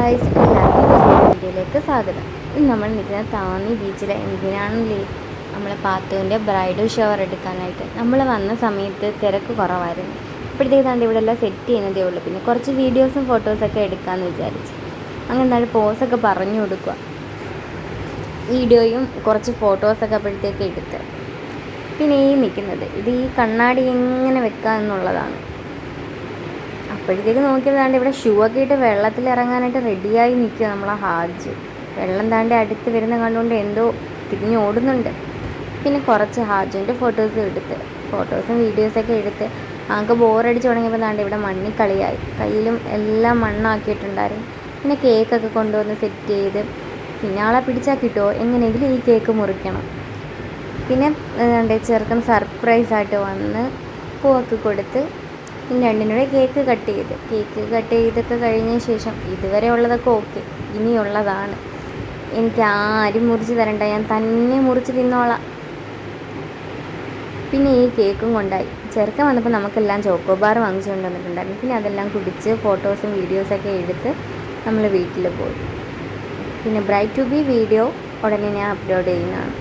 Guys, എല്ലാവർക്കും പുതിയൊരു വീഡിയോയിലേക്ക് സ്വാഗതം. ഇന്ന് നമ്മൾ നിൽക്കുന്നത് താന്നി ബീച്ചിൽ. എന്തിനാണല്ലേ, നമ്മളെ പാത്തുവിൻ്റെ ബ്രൈഡൽ ഷവർ എടുക്കാനായിട്ട്. നമ്മൾ വന്ന സമയത്ത് തിരക്ക് കുറവായിരുന്നു. ഇപ്പോഴത്തേക്ക് താണ്ട് ഇവിടെ എല്ലാം സെറ്റ് ചെയ്യുന്നതേ ഉള്ളൂ. പിന്നെ കുറച്ച് വീഡിയോസും ഫോട്ടോസൊക്കെ എടുക്കാമെന്ന് വിചാരിച്ചു. അങ്ങനെ താണ്ട് പോസൊക്കെ പറഞ്ഞു കൊടുക്കുക. വീഡിയോയും കുറച്ച് ഫോട്ടോസൊക്കെ അപ്പോഴത്തേക്ക് എടുത്ത്. പിന്നെ ഈ നിൽക്കുന്നത് ഈ കണ്ണാടി എങ്ങനെ വെക്കുക എന്നുള്ളതാണ്. അപ്പോഴത്തേക്ക് നോക്കിയതാണ്ട് ഇവിടെ ഷൂ ഒക്കെ ഇട്ട് വെള്ളത്തിൽ ഇറങ്ങാനായിട്ട് റെഡിയായി നിൽക്കുക നമ്മളെ ഹാജ്. വെള്ളം താണ്ടി അടുത്ത് വരുന്ന കണ്ടുകൊണ്ട് എന്തോ തിരിഞ്ഞ് ഓടുന്നുണ്ട്. പിന്നെ കുറച്ച് ഹാജുവിൻ്റെ ഫോട്ടോസും വീഡിയോസൊക്കെ എടുത്ത് ആകെ ബോറടിച്ച് തുടങ്ങിയപ്പോൾ താണ്ട് ഇവിടെ മണ്ണിക്കളിയായി. കയ്യിലും എല്ലാം മണ്ണാക്കിയിട്ടുണ്ടായിരുന്നു. പിന്നെ കേക്കൊക്കെ കൊണ്ടുവന്ന് സെറ്റ് ചെയ്ത്, പിന്നെ ആളെ പിടിച്ചാൽ കിട്ടുമോ, എങ്ങനെയെങ്കിലും ഈ കേക്ക് മുറിക്കണം. പിന്നെ ചെറുക്കൻ സർപ്രൈസായിട്ട് വന്ന് പൂവൊക്കെ കൊടുത്ത് പിന്നെ രണ്ടിനൂടെ കേക്ക് കട്ട് ചെയ്തൊക്കെ കഴിഞ്ഞ ശേഷം ഇതുവരെ ഉള്ളതൊക്കെ ഓക്കെ, ഇനിയുള്ളതാണ്. എനിക്ക് ആരും മുറിച്ച് തരണ്ട, ഞാൻ തന്നെ മുറിച്ച് തിന്നോളാം. പിന്നെ ഈ കേക്കും കൊണ്ടായി. ചെറുക്കൻ വന്നപ്പോൾ നമുക്കെല്ലാം ചോക്കോ ബാർ വാങ്ങിച്ചുകൊണ്ട് വന്നിട്ടുണ്ടായിരുന്നു. പിന്നെ അതെല്ലാം കുടിച്ച് ഫോട്ടോസും വീഡിയോസൊക്കെ എടുത്ത് നമ്മൾ വീട്ടിൽ പോയി. പിന്നെ ബ്രൈഡ് ടു ബി വീഡിയോ ഉടനെ ഞാൻ അപ്ലോഡ് ചെയ്യുന്നതാണ്.